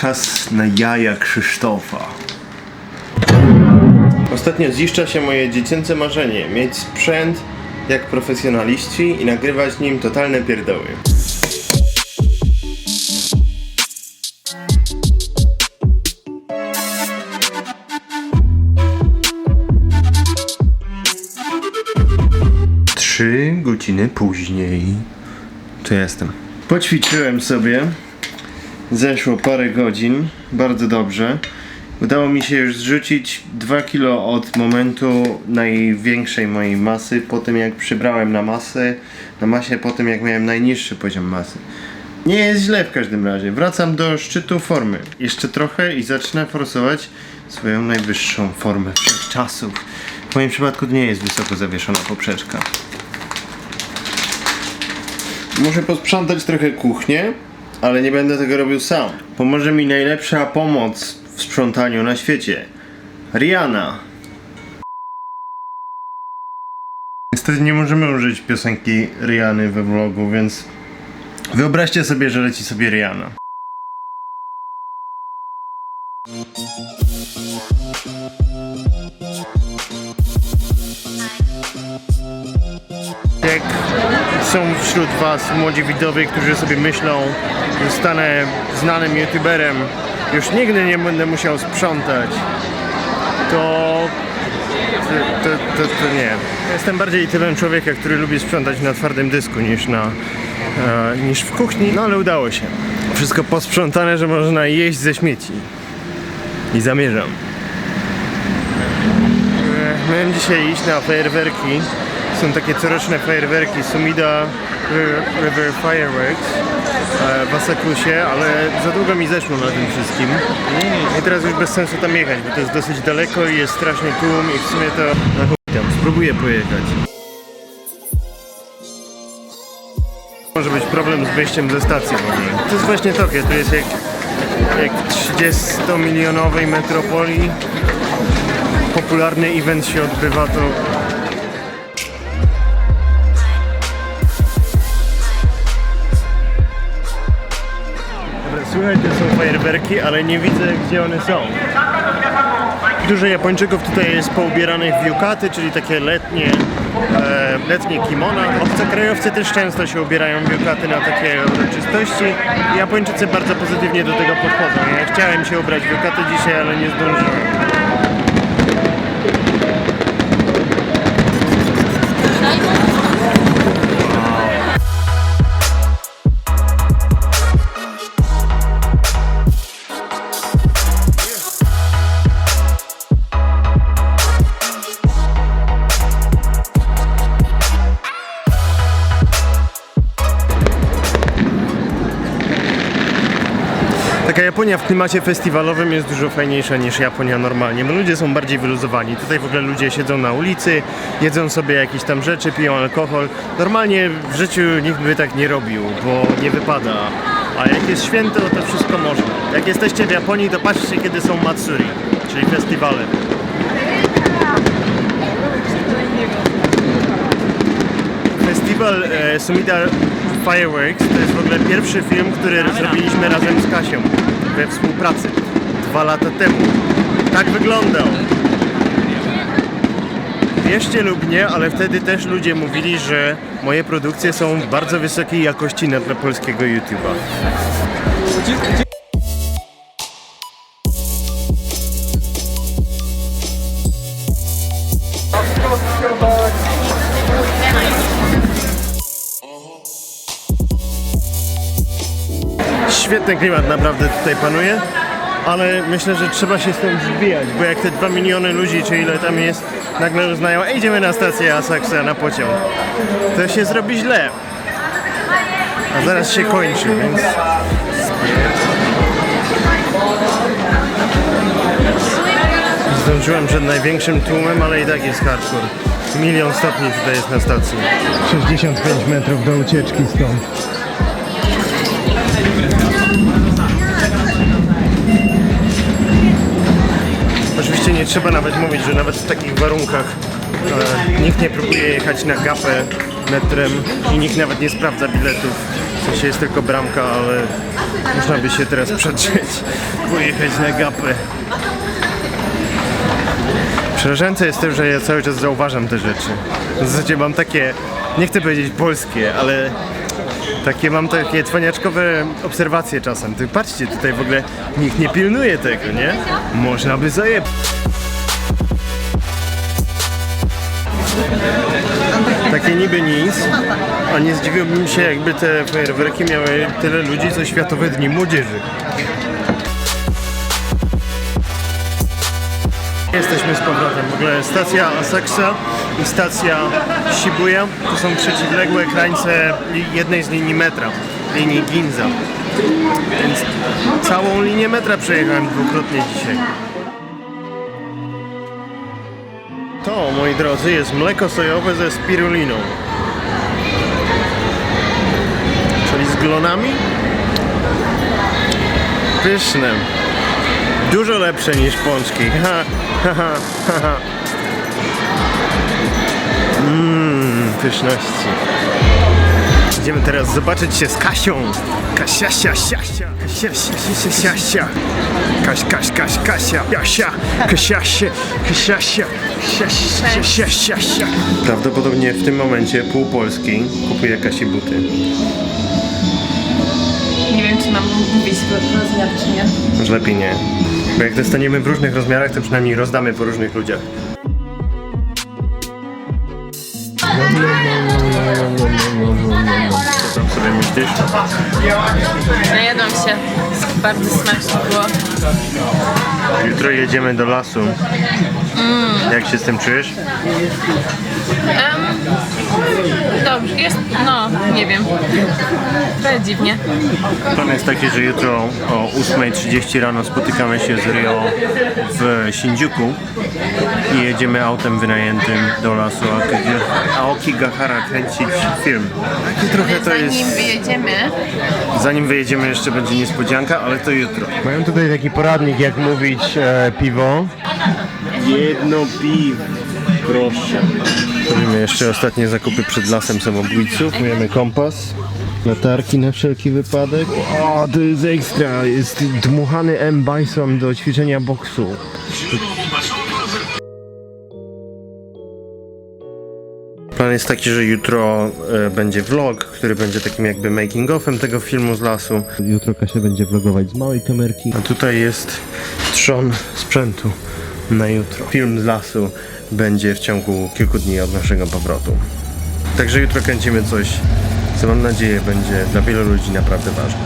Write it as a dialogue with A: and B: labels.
A: Czas na jaja Krzysztofa. Ostatnio ziszcza się moje dziecięce marzenie. Mieć sprzęt jak profesjonaliści i nagrywać nim totalne pierdoły. Trzy godziny później tu jestem. Poćwiczyłem sobie. Zeszło parę godzin. Bardzo dobrze. Udało mi się już zrzucić 2 kg od momentu największej mojej masy, po tym jak przybrałem na masie, po tym jak miałem najniższy poziom masy. Nie jest źle w każdym razie. Wracam do szczytu formy. Jeszcze trochę i zacznę forsować swoją najwyższą formę wszechczasów. W moim przypadku to nie jest wysoko zawieszona poprzeczka. Muszę posprzątać trochę kuchnię, ale nie będę tego robił sam. Pomoże mi najlepsza pomoc w sprzątaniu na świecie. Rihanna. Niestety nie możemy użyć piosenki Rihanny we vlogu, więc wyobraźcie sobie, że leci sobie Rihanna. Jak są wśród was młodzi widzowie, którzy sobie myślą, że zostanę znanym youtuberem, już nigdy nie będę musiał sprzątać, to nie. Jestem bardziej typem człowieka, który lubi sprzątać na twardym dysku niż w kuchni, no ale udało się. Wszystko posprzątane, że można jeść ze śmieci. I zamierzam. Miałem dzisiaj iść na fajerwerki. Są takie coroczne fajerwerki Sumida River Fireworks w Asakusie, ale za długo mi zeszło na tym wszystkim i teraz już bez sensu tam jechać, bo to jest dosyć daleko i jest straszny tłum i w sumie to na chuj tam spróbuję pojechać. Może być problem z wyjściem ze stacji w ogóle. To jest właśnie Tokio, to jest jak 30-milionowej metropolii popularny event się odbywa, to słychać, to są fajerwerki, ale nie widzę, gdzie one są. Dużo Japończyków tutaj jest poubieranych w yukaty, czyli takie letnie kimona. Obcokrajowcy też często się ubierają w yukaty na takie uroczystości. Japończycy bardzo pozytywnie do tego podchodzą. Ja chciałem się ubrać w yukaty dzisiaj, ale nie zdążyłem. Taka Japonia w klimacie festiwalowym jest dużo fajniejsza niż Japonia normalnie, bo ludzie są bardziej wyluzowani. Tutaj w ogóle ludzie siedzą na ulicy, jedzą sobie jakieś tam rzeczy, piją alkohol. Normalnie w życiu nikt by tak nie robił, bo nie wypada. A jak jest święto, to wszystko można. Jak jesteście w Japonii, to patrzcie, kiedy są Matsuri, czyli festiwale. Festiwal Sumida Fireworks to jest w ogóle pierwszy film, który zrobiliśmy razem z Kasią we współpracy 2 lata temu. Tak wyglądał. Wierzcie lub nie, ale wtedy też ludzie mówili, że moje produkcje są bardzo wysokiej jakości dla polskiego YouTube'a. Świetny klimat naprawdę tutaj panuje, ale myślę, że trzeba się stąd zbijać, bo jak te 2 miliony ludzi, czy ile tam jest, nagle uznają, ej, idziemy na stację Asakusa na pociąg, to się zrobi źle. A zaraz się kończy, więc... Zdążyłem przed największym tłumem, ale i tak jest hardcore. 1 000 000 stopni tutaj jest na stacji. 65 metrów do ucieczki stąd. Oczywiście nie trzeba nawet mówić, że nawet w takich warunkach nikt nie próbuje jechać na gapę metrem i nikt nawet nie sprawdza biletów. W sensie jest tylko bramka, ale można by się teraz przedrzeć, pojechać na Gapę. Przerażające jest to, że ja cały czas zauważam te rzeczy. W zasadzie mam takie, nie chcę powiedzieć polskie, ale mam takie cwaniaczkowe obserwacje czasem. Patrzcie, tutaj w ogóle nikt nie pilnuje tego, nie? Można by zajebać. Takie niby nic, a nie zdziwiłbym się, jakby te fajerwerki miały tyle ludzi, co Światowe Dni Młodzieży. Jesteśmy z powrotem. W ogóle stacja Asakusa i stacja Shibuya to są przeciwległe krańce jednej z linii metra, linii Ginza. Więc całą linię metra przejechałem dwukrotnie dzisiaj. To, moi drodzy, jest mleko sojowe ze spiruliną. Czyli z glonami? Pyszne. Dużo lepsze niż pączki. Pyszności. Idziemy teraz zobaczyć się z Kasią. Kasia, sia, sia, sia. Kasia, sia, sia, sia, sia. Kasia, Jasia, Kasia, sia, sia, sia, sia. Prawdopodobnie w tym momencie pół Polski kupuje Kasi buty.
B: Nie wiem, czy mam mówić rozmiar, czy nie.
A: Może lepiej nie. Bo jak dostaniemy w różnych rozmiarach, to przynajmniej rozdamy po różnych ludziach. Co tam sobie myślisz?
B: Najadłam się. Bardzo smaczne było.
A: Jutro jedziemy do lasu. Jak się z tym czujesz?
B: Dobrze, jest, no, nie wiem. Trochę dziwnie.
A: Plan jest taki, że jutro o 8:30 rano spotykamy się z Rio w Shinjuku i jedziemy autem wynajętym do lasu Aokigahara kręcić film. Taki trochę to jest... Zanim wyjedziemy jeszcze będzie niespodzianka, ale to jutro. Mają tutaj taki poradnik, jak mówić piwo. Jedno piwo. Proszę. Robimy jeszcze ostatnie zakupy przed lasem samobójców. Kupujemy kompas, latarki na wszelki wypadek. O, to jest ekstra. Jest dmuchany M-Bison do ćwiczenia boksu. Plan jest taki, że jutro będzie vlog, który będzie takim jakby making-offem tego filmu z lasu. Jutro Kasia będzie vlogować z małej kamerki. A tutaj jest trzon sprzętu na jutro. Film z lasu będzie w ciągu kilku dni od naszego powrotu. Także jutro kręcimy coś, co mam nadzieję będzie dla wielu ludzi naprawdę ważne.